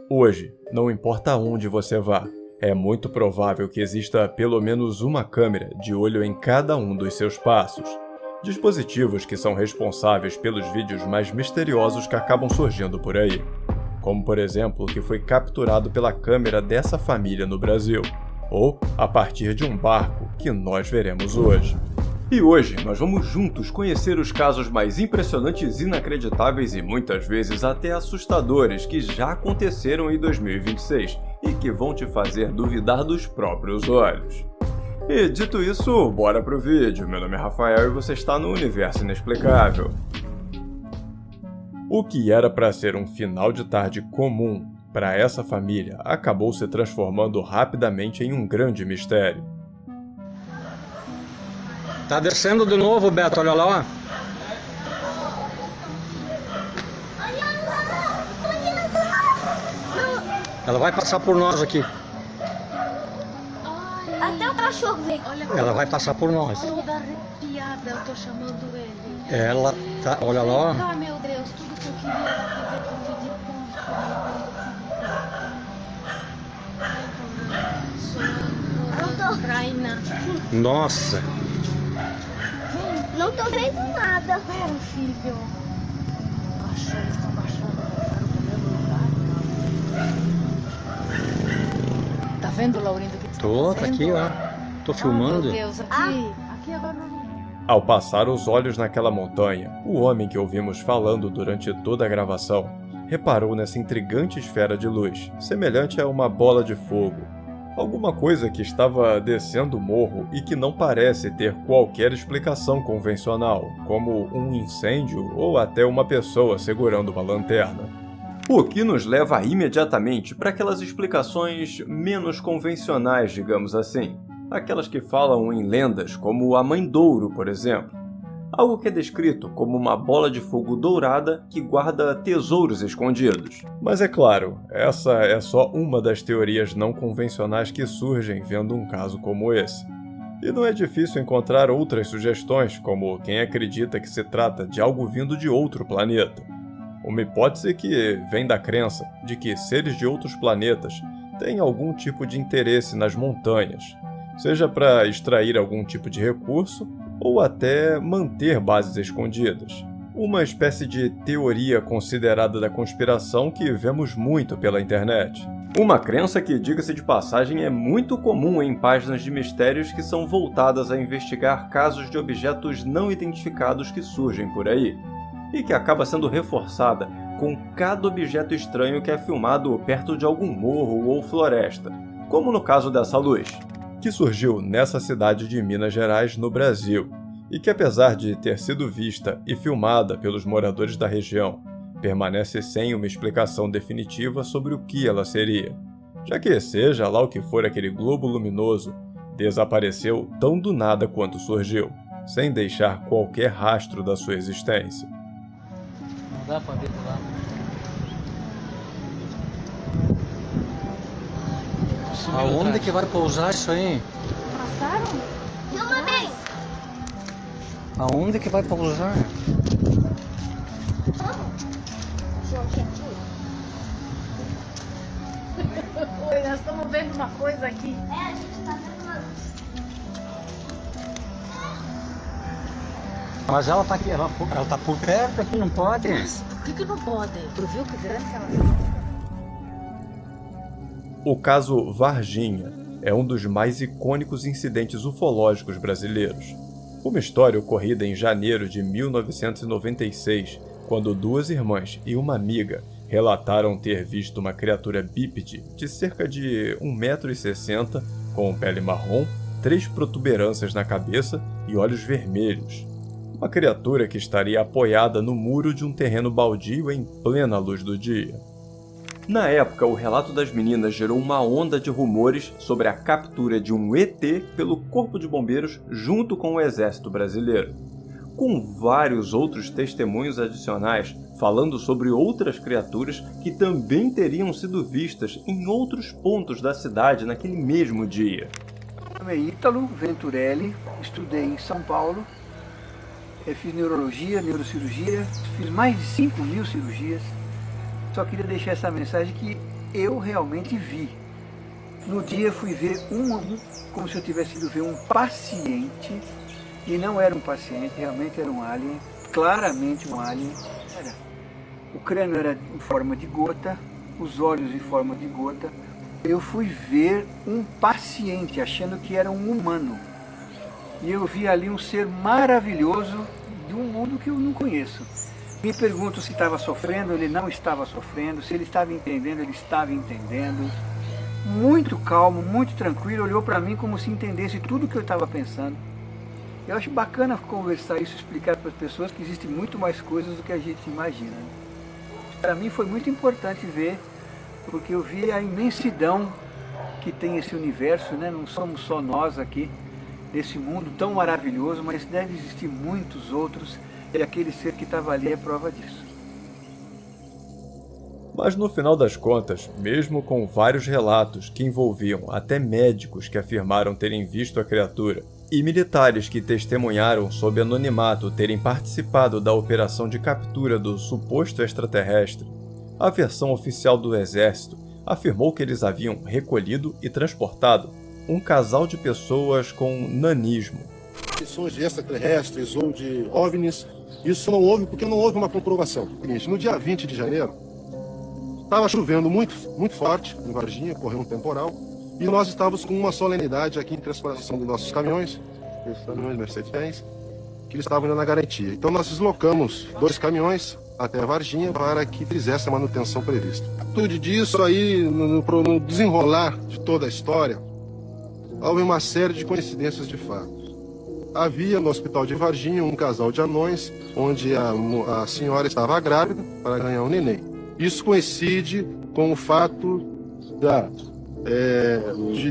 Hoje, não importa onde você vá, é muito provável que exista pelo menos uma câmera de olho em cada um dos seus passos. Dispositivos que são responsáveis pelos vídeos mais misteriosos que acabam surgindo por aí. Como, por exemplo, o que foi capturado pela câmera dessa família no Brasil. Ou a partir de um barco, que nós veremos hoje. E hoje nós vamos juntos conhecer os casos mais impressionantes, inacreditáveis e muitas vezes até assustadores que já aconteceram em 2026 e que vão te fazer duvidar dos próprios olhos. E dito isso, bora pro vídeo. Meu nome é Rafael e você está no Universo Inexplicável. O que era para ser um final de tarde comum para essa família acabou se transformando rapidamente em um grande mistério. Tá descendo de novo, Beto, olha lá. Ela vai passar por nós aqui. Até o cachorro vem. Ela vai passar por nós. Toda arrepiada, eu tô chamando ele. Ela tá, olha lá. Ah, meu Deus, tudo que eu queria era fazer com de ponto. Traina. Nossa. Não tô vendo nada. Pera, filho. Tá vendo, Laurindo, o que Tô, tá aqui, ó. Tô filmando. Meu Deus, aqui agora não. Ao passar os olhos naquela montanha, o homem que ouvimos falando durante toda a gravação reparou nessa intrigante esfera de luz, semelhante a uma bola de fogo. Alguma coisa que estava descendo o morro e que não parece ter qualquer explicação convencional, como um incêndio ou até uma pessoa segurando uma lanterna. O que nos leva imediatamente para aquelas explicações menos convencionais, digamos assim. Aquelas que falam em lendas, como a Mãe Douro, por exemplo. Algo que é descrito como uma bola de fogo dourada que guarda tesouros escondidos. Mas é claro, essa é só uma das teorias não convencionais que surgem vendo um caso como esse. E não é difícil encontrar outras sugestões, como quem acredita que se trata de algo vindo de outro planeta. Uma hipótese que vem da crença de que seres de outros planetas têm algum tipo de interesse nas montanhas, seja para extrair algum tipo de recurso ou até manter bases escondidas. Uma espécie de teoria considerada da conspiração que vemos muito pela internet. Uma crença que, diga-se de passagem, é muito comum em páginas de mistérios que são voltadas a investigar casos de objetos não identificados que surgem por aí, e que acaba sendo reforçada com cada objeto estranho que é filmado perto de algum morro ou floresta, como no caso dessa luz, que surgiu nessa cidade de Minas Gerais, no Brasil, e que apesar de ter sido vista e filmada pelos moradores da região, permanece sem uma explicação definitiva sobre o que ela seria, já que, seja lá o que for aquele globo luminoso, desapareceu tão do nada quanto surgiu, sem deixar qualquer rastro da sua existência. Não dá pra ver por lá. Aonde que vai pousar isso aí? Passaram? Filma bem. Aonde que vai pousar? Oi, nós estamos vendo uma coisa aqui. É, a gente tá vendo uma... Mas ela tá aqui, ela tá por perto aqui, não pode? Por que não pode? Tu viu que grande ela... O caso Varginha é um dos mais icônicos incidentes ufológicos brasileiros. Uma história ocorrida em janeiro de 1996, quando duas irmãs e uma amiga relataram ter visto uma criatura bípede de cerca de 1,60 m, com pele marrom, 3 protuberâncias na cabeça e olhos vermelhos. Uma criatura que estaria apoiada no muro de um terreno baldio em plena luz do dia. Na época, o relato das meninas gerou uma onda de rumores sobre a captura de um ET pelo Corpo de Bombeiros junto com o Exército Brasileiro, com vários outros testemunhos adicionais falando sobre outras criaturas que também teriam sido vistas em outros pontos da cidade naquele mesmo dia. Meu nome é Ítalo Venturelli, estudei em São Paulo, fiz neurologia, neurocirurgia, fiz mais de 5.000 cirurgias. Só queria deixar essa mensagem que eu realmente vi. No dia eu fui ver como se eu tivesse ido ver um paciente, e não era um paciente, realmente era um alien, claramente um alien. O crânio era em forma de gota, os olhos em forma de gota. Eu fui ver um paciente, achando que era um humano. E eu vi ali um ser maravilhoso de um mundo que eu não conheço. Me pergunto se estava sofrendo, ele não estava sofrendo, se ele estava entendendo, ele estava entendendo. Muito calmo, muito tranquilo, olhou para mim como se entendesse tudo que eu estava pensando. Eu acho bacana conversar isso, explicar para as pessoas que existem muito mais coisas do que a gente imagina. Para mim foi muito importante ver, porque eu vi a imensidão que tem esse universo, né? Não somos só nós aqui, nesse mundo tão maravilhoso, mas deve existir muitos outros, e aquele ser que estava ali é prova disso. Mas no final das contas, mesmo com vários relatos que envolviam até médicos que afirmaram terem visto a criatura, e militares que testemunharam sob anonimato terem participado da operação de captura do suposto extraterrestre, a versão oficial do exército afirmou que eles haviam recolhido e transportado um casal de pessoas com nanismo. Questões de extraterrestres ou de OVNIs, isso não houve porque não houve uma comprovação. No dia 20 de janeiro, estava chovendo muito forte em Varginha, correu um temporal, e nós estávamos com uma solenidade aqui em transportação dos nossos caminhões, esses caminhões Mercedes-Benz, que eles estavam indo na garantia. Então nós deslocamos 2 caminhões até Varginha para que fizesse a manutenção prevista. Tudo disso aí, no desenrolar de toda a história, houve uma série de coincidências de fato. Havia no hospital de Varginha um casal de anões, onde a senhora estava grávida para ganhar um neném. Isso coincide com o fato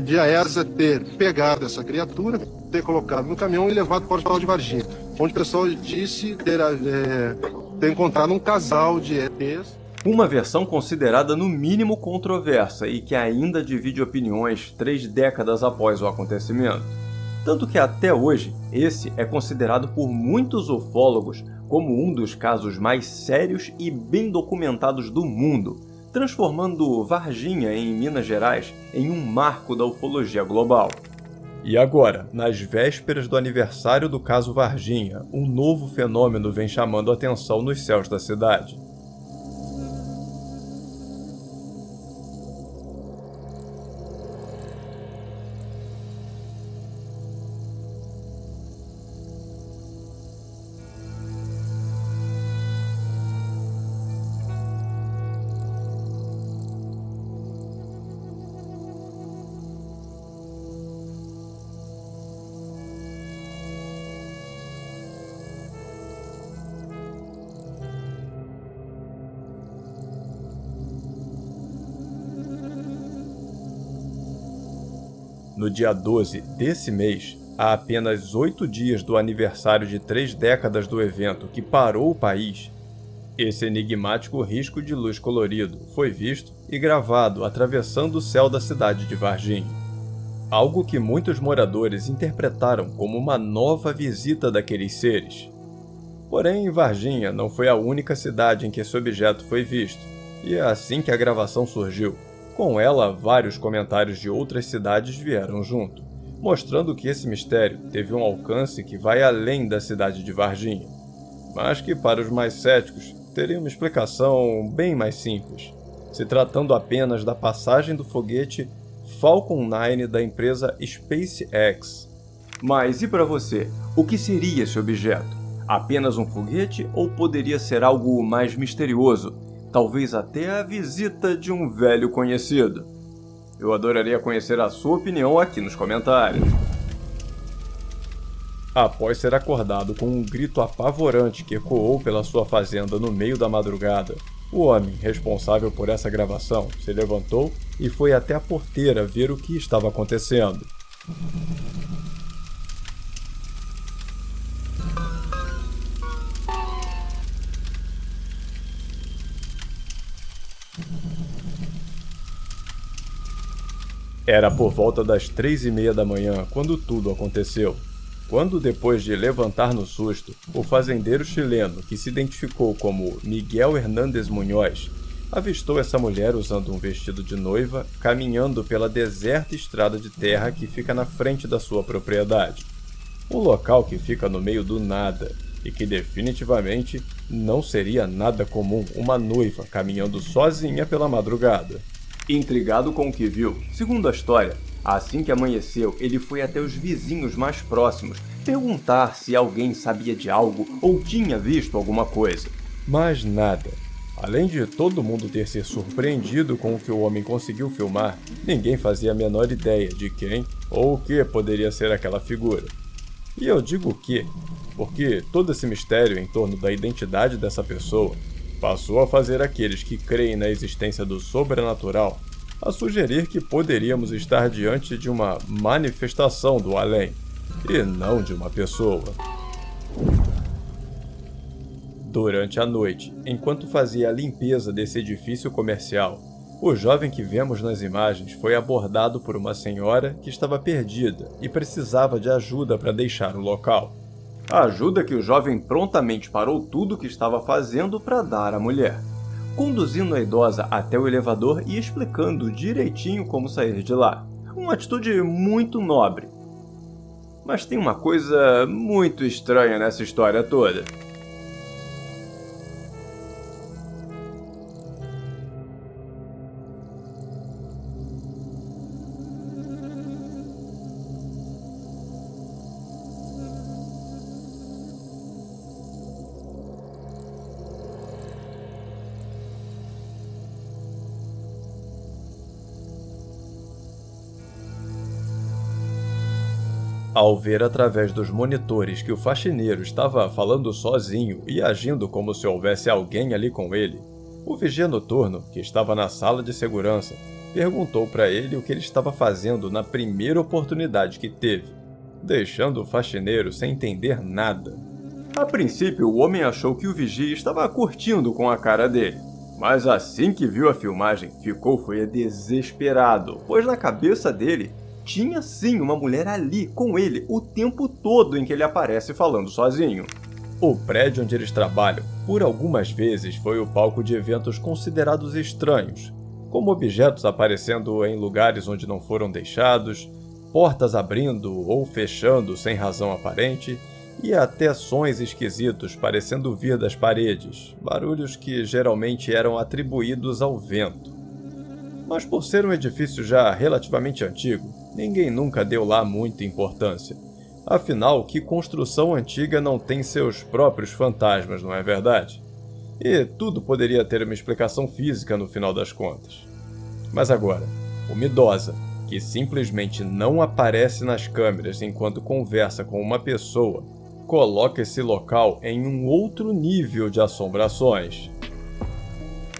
de a ESA ter pegado essa criatura, ter colocado no caminhão e levado para o hospital de Varginha, onde o pessoal disse ter encontrado um casal de ETs. Uma versão considerada no mínimo controversa e que ainda divide opiniões 3 décadas após o acontecimento. Tanto que até hoje, esse é considerado por muitos ufólogos como um dos casos mais sérios e bem documentados do mundo, transformando Varginha, em Minas Gerais, em um marco da ufologia global. E agora, nas vésperas do aniversário do caso Varginha, um novo fenômeno vem chamando a atenção nos céus da cidade. No dia 12 desse mês, a apenas 8 dias do aniversário de 3 décadas do evento que parou o país, esse enigmático risco de luz colorido foi visto e gravado atravessando o céu da cidade de Varginha. Algo que muitos moradores interpretaram como uma nova visita daqueles seres. Porém, Varginha não foi a única cidade em que esse objeto foi visto, e é assim que a gravação surgiu. Com ela, vários comentários de outras cidades vieram junto, mostrando que esse mistério teve um alcance que vai além da cidade de Varginha, mas que para os mais céticos teria uma explicação bem mais simples, se tratando apenas da passagem do foguete Falcon 9 da empresa SpaceX. Mas e para você, o que seria esse objeto? Apenas um foguete ou poderia ser algo mais misterioso? Talvez até a visita de um velho conhecido. Eu adoraria conhecer a sua opinião aqui nos comentários. Após ser acordado com um grito apavorante que ecoou pela sua fazenda no meio da madrugada, o homem responsável por essa gravação se levantou e foi até a porteira ver o que estava acontecendo. Era por volta das 3h30 da manhã quando tudo aconteceu. Quando, depois de levantar no susto, o fazendeiro chileno, que se identificou como Miguel Hernández Munhoz, avistou essa mulher usando um vestido de noiva, caminhando pela deserta estrada de terra que fica na frente da sua propriedade. Um local que fica no meio do nada, e que definitivamente não seria nada comum uma noiva caminhando sozinha pela madrugada. Intrigado com o que viu, segundo a história, assim que amanheceu, ele foi até os vizinhos mais próximos perguntar se alguém sabia de algo ou tinha visto alguma coisa. Mas nada. Além de todo mundo ter se surpreendido com o que o homem conseguiu filmar, ninguém fazia a menor ideia de quem ou o que poderia ser aquela figura. E eu digo o que, porque todo esse mistério em torno da identidade dessa pessoa passou a fazer aqueles que creem na existência do sobrenatural a sugerir que poderíamos estar diante de uma manifestação do além, e não de uma pessoa. Durante a noite, enquanto fazia a limpeza desse edifício comercial, o jovem que vemos nas imagens foi abordado por uma senhora que estava perdida e precisava de ajuda para deixar o local. Ajuda que o jovem prontamente parou tudo o que estava fazendo para dar à mulher, conduzindo a idosa até o elevador e explicando direitinho como sair de lá. Uma atitude muito nobre. Mas tem uma coisa muito estranha nessa história toda. Ao ver através dos monitores que o faxineiro estava falando sozinho e agindo como se houvesse alguém ali com ele, o vigia noturno, que estava na sala de segurança, perguntou para ele o que ele estava fazendo na primeira oportunidade que teve, deixando o faxineiro sem entender nada. A princípio, o homem achou que o vigia estava curtindo com a cara dele, mas assim que viu a filmagem, foi desesperado, pois na cabeça dele tinha sim uma mulher ali com ele o tempo todo em que ele aparece falando sozinho. O prédio onde eles trabalham, por algumas vezes, foi o palco de eventos considerados estranhos, como objetos aparecendo em lugares onde não foram deixados, portas abrindo ou fechando sem razão aparente, e até sons esquisitos parecendo vir das paredes, barulhos que geralmente eram atribuídos ao vento. Mas por ser um edifício já relativamente antigo, ninguém nunca deu lá muita importância. Afinal, que construção antiga não tem seus próprios fantasmas, não é verdade? E tudo poderia ter uma explicação física no final das contas. Mas agora, uma idosa, que simplesmente não aparece nas câmeras enquanto conversa com uma pessoa, coloca esse local em um outro nível de assombrações.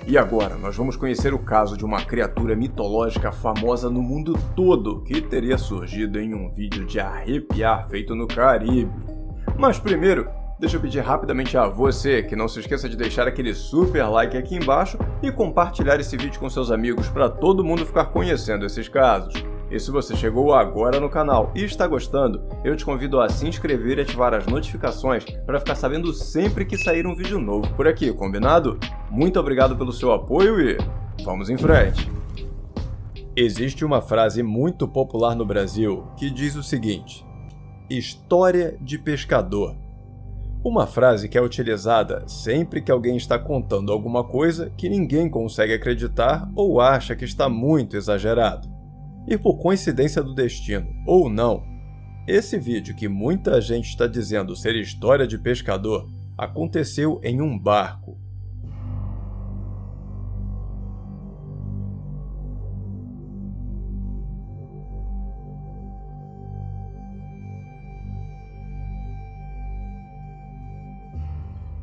E agora, nós vamos conhecer o caso de uma criatura mitológica famosa no mundo todo que teria surgido em um vídeo de arrepiar feito no Caribe. Mas primeiro, deixa eu pedir rapidamente a você que não se esqueça de deixar aquele super like aqui embaixo e compartilhar esse vídeo com seus amigos para todo mundo ficar conhecendo esses casos. E se você chegou agora no canal e está gostando, eu te convido a se inscrever e ativar as notificações para ficar sabendo sempre que sair um vídeo novo por aqui, combinado? Muito obrigado pelo seu apoio e vamos em frente! Existe uma frase muito popular no Brasil que diz o seguinte: história de pescador. Uma frase que é utilizada sempre que alguém está contando alguma coisa que ninguém consegue acreditar ou acha que está muito exagerado. E por coincidência do destino, ou não, esse vídeo que muita gente está dizendo ser história de pescador aconteceu em um barco.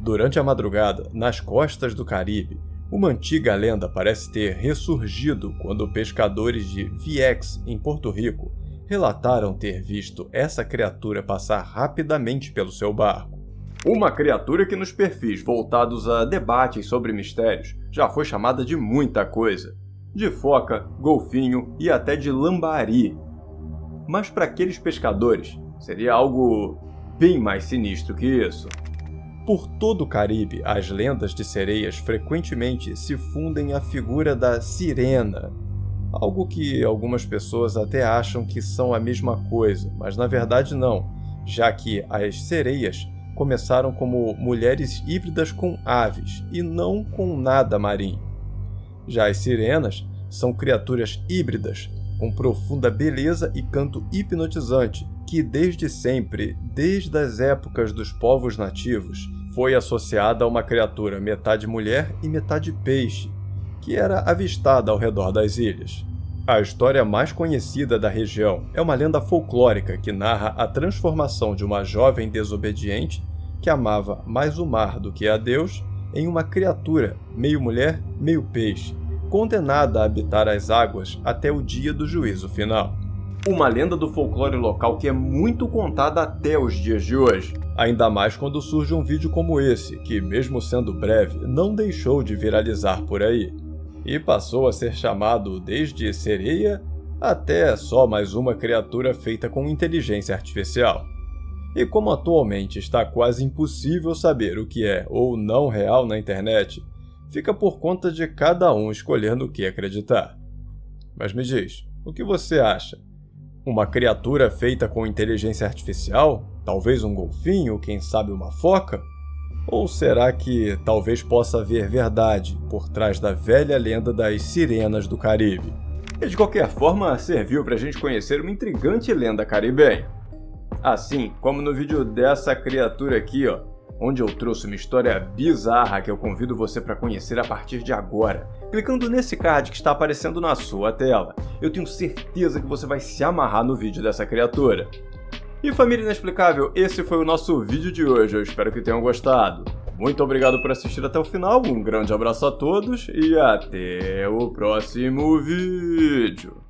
Durante a madrugada, nas costas do Caribe, uma antiga lenda parece ter ressurgido quando pescadores de Vieques, em Porto Rico, relataram ter visto essa criatura passar rapidamente pelo seu barco. Uma criatura que nos perfis voltados a debates sobre mistérios já foi chamada de muita coisa. De foca, golfinho e até de lambari. Mas para aqueles pescadores, seria algo bem mais sinistro que isso. Por todo o Caribe, as lendas de sereias frequentemente se fundem à figura da sirena, algo que algumas pessoas até acham que são a mesma coisa, mas na verdade não, já que as sereias começaram como mulheres híbridas com aves e não com nada marinho. Já as sirenas são criaturas híbridas, com profunda beleza e canto hipnotizante, que desde sempre, desde as épocas dos povos nativos, foi associada a uma criatura metade mulher e metade peixe, que era avistada ao redor das ilhas. A história mais conhecida da região é uma lenda folclórica que narra a transformação de uma jovem desobediente que amava mais o mar do que a Deus em uma criatura meio mulher, meio peixe, condenada a habitar as águas até o dia do juízo final. Uma lenda do folclore local que é muito contada até os dias de hoje, ainda mais quando surge um vídeo como esse, que mesmo sendo breve, não deixou de viralizar por aí, e passou a ser chamado desde sereia até só mais uma criatura feita com inteligência artificial. E como atualmente está quase impossível saber o que é ou não real na internet, fica por conta de cada um escolher no que acreditar. Mas me diz, o que você acha? Uma criatura feita com inteligência artificial? Talvez um golfinho, quem sabe uma foca? Ou será que talvez possa haver verdade por trás da velha lenda das sirenas do Caribe? E de qualquer forma, serviu para a gente conhecer uma intrigante lenda caribenha. Assim como no vídeo dessa criatura aqui, onde eu trouxe uma história bizarra que eu convido você para conhecer a partir de agora, clicando nesse card que está aparecendo na sua tela. Eu tenho certeza que você vai se amarrar no vídeo dessa criatura. E família inexplicável, esse foi o nosso vídeo de hoje, eu espero que tenham gostado. Muito obrigado por assistir até o final, um grande abraço a todos e até o próximo vídeo.